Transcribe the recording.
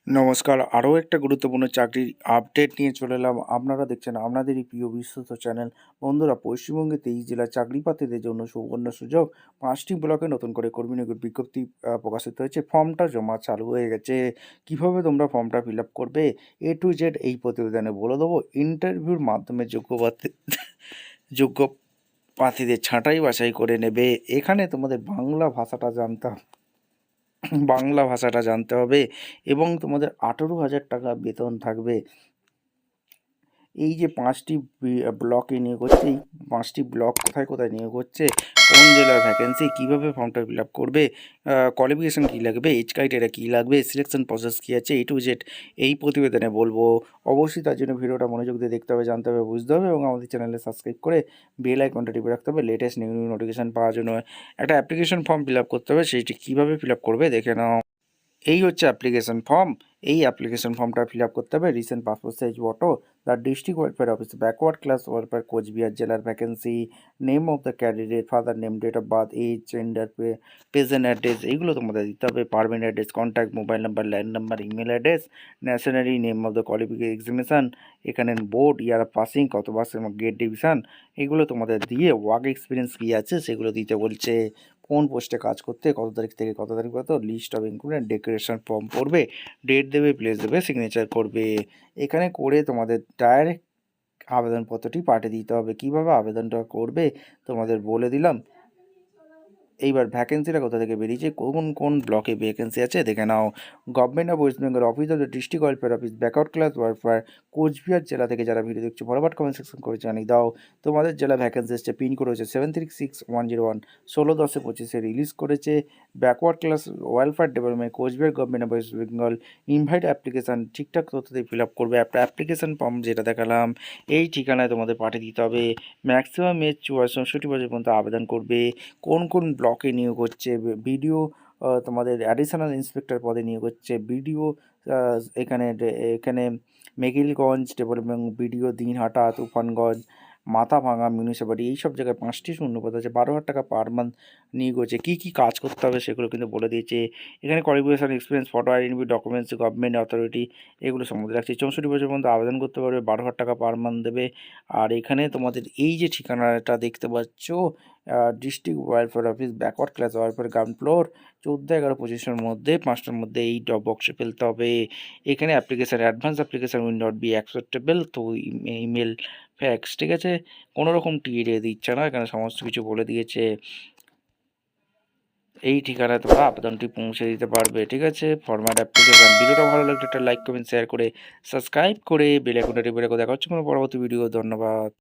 নমস্কার, আরও একটা গুরুত্বপূর্ণ চাকরির আপডেট নিয়ে চলে এলাম। আপনারা দেখছেন আপনাদেরই প্রিয় বিশ্বস্ত চ্যানেল। বন্ধুরা, পশ্চিমবঙ্গে 23 জেলার চাকরি প্রার্থীদের জন্য সুবর্ণ সুযোগ। 5টি ব্লকে নতুন করে কর্মী নিয়োগের বিজ্ঞপ্তি প্রকাশিত হয়েছে। ফর্মটা জমা চালু হয়ে গেছে। কিভাবে তোমরা ফর্মটা ফিল আপ করবে A to Z এই প্রতিবেদনে বলে দেবো। ইন্টারভিউর মাধ্যমে যোগ্য প্রার্থীদের ছাঁটাই বাছাই করে নেবে। এখানে তোমাদের বাংলা ভাষাটা জানতে হবে এবং তোমাদের 18,000 টাকা বেতন থাকবে। এই যে 5টি ব্লকে নিয়োগ হচ্ছে, এই 5টি ব্লক কোথায় কোথায় নিয়োগ হচ্ছে, কোন জেলার ভ্যাকেন্সি, কীভাবে ফর্মটা ফিল আপ করবে, কোয়ালিফিকেশান কী লাগবে, এজ ক্রাইটেরিয়া কী লাগবে, সিলেকশন প্রসেস কী আছে, A to Z এই প্রতিবেদনে বলবো। অবশ্যই তার জন্য ভিডিওটা মনোযোগ দিয়ে দেখতে হবে, জানতে হবে, বুঝতে হবে এবং আমাদের চ্যানেলে সাবস্ক্রাইব করে বেল আইকনটা টিপে রাখতে হবে লেটেস্ট নিউ নোটিফিকেশান পাওয়ার জন্য। একটা অ্যাপ্লিকেশন ফর্ম ফিল আপ করতে হবে, সেটি কীভাবে ফিল আপ করবে দেখে নাও। এই হচ্ছে অ্যাপ্লিকেশন ফর্ম। এই অ্যাপ্লিকেশন ফর্মটা ফিল আপ করতে হবে। Recent passport size photo, the district welfare office, backward class welfare, Coochbehar জেলার vacancy, name of the candidate, father name, date of birth, age, gender, present address, এইগুলো তোমাদের দিতে হবে। Permanent address, contact mobile number, land number, email address, nationality, name of the qualification examination, এখানে board, year of passing, কত pass এবং grade division, এগুলো তোমাদের দিয়ে ওয়ার্ক এক্সপিরিয়েন্স কী আছে সেগুলো দিতে বলছে। কোন পোস্টে কাজ করতে, কত তারিখ থেকে কত তারিখ পর্যন্ত, list of included, decoration form পড়বে, ডেট দেবে, প্লেস দেবে, সিগনেচার করবে। এখানে করে তোমাদের ডাইরেক্ট আবেদনপত্রটি পাঠিয়ে দিতে হবে। কীভাবে আবেদনটা করবে তোমাদের বলে দিলাম। এইবার ভ্যাকেন্সিটা কোথা থেকে বেরিয়েছে, কোন কোন ব্লকে ভ্যাকেন্সি আছে দেখে নাও। Government of West Bengal, office of the district welfare office, backward class welfare, Coochbehar জেলা থেকে যারা ভিডিও দেখছো ফরওয়ার্ড কমেন্ট সেকশন করে জানিয়ে দাও তোমাদের জেলা ভ্যাকেন্সি এসছে। পিনকোড হচ্ছে 736-101, 16/10/25 রিলিজ করেছে। Backward class welfare development, Cooch Behar, government of West Bengal. Invite application ঠিকঠাক তথ্য দিয়ে ফিল আপ করবে। একটা অ্যাপ্লিকেশান ফর্ম যেটা দেখালাম এই ঠিকানায় তোমাদের পাঠিয়ে দিতে হবে। ম্যাক্সিমাম এজ 64 বছর পর্যন্ত আবেদন করবে। কোন কোন ব্লকে নিয়োগ হচ্ছে, বিডিও তোমাদের অ্যাডিশনাল ইন্সপেক্টর পদে নিয়োগ হচ্ছে। বিডিও এখানে এখানে Mekhliganj development, BDO Dinhata, Tufanganj, Mathabhanga municipality, এই সব জায়গায় 5টি শূন্যপদ আছে। 12,000 টাকা পার মান্থ নিয়োগ হচ্ছে। কী কী কাজ করতে হবে সেগুলো কিন্তু বলে দিয়েছে। এখানে qualification, experience, photo identity, documents, government authority, এগুলো সম্বন্ধে রাখছে। 64 বছর পর্যন্ত আবেদন করতে পারবে, 12,000 টাকা পার মান্থ দেবে। আর এখানে তোমাদের এই যে ঠিকানাটা দেখতে পাচ্ছ, district welfare office, backward class welfare, ground floor, 14-11-25-এর মধ্যে 5টার মধ্যে এই বক্সে ফেলতে হবে। এখানে application, advance application will not be acceptable, তো ইমেল ফ্যাক্স, ঠিক আছে। কোনো রকম টিএ দিচ্ছে না, এখানে সমস্ত কিছু বলে দিয়েছে। এই ঠিকানায় তোমরা আবেদনটি পৌঁছে দিতে পারবে, ঠিক আছে। Format application. ভিডিওটা ভালো লাগলে একটা লাইক, কমেন্ট, শেয়ার করে সাবস্ক্রাইব করে বেল আইকনটা টিপে রেখো। দেখা হচ্ছে কোনো পরবর্তী ভিডিও। ধন্যবাদ।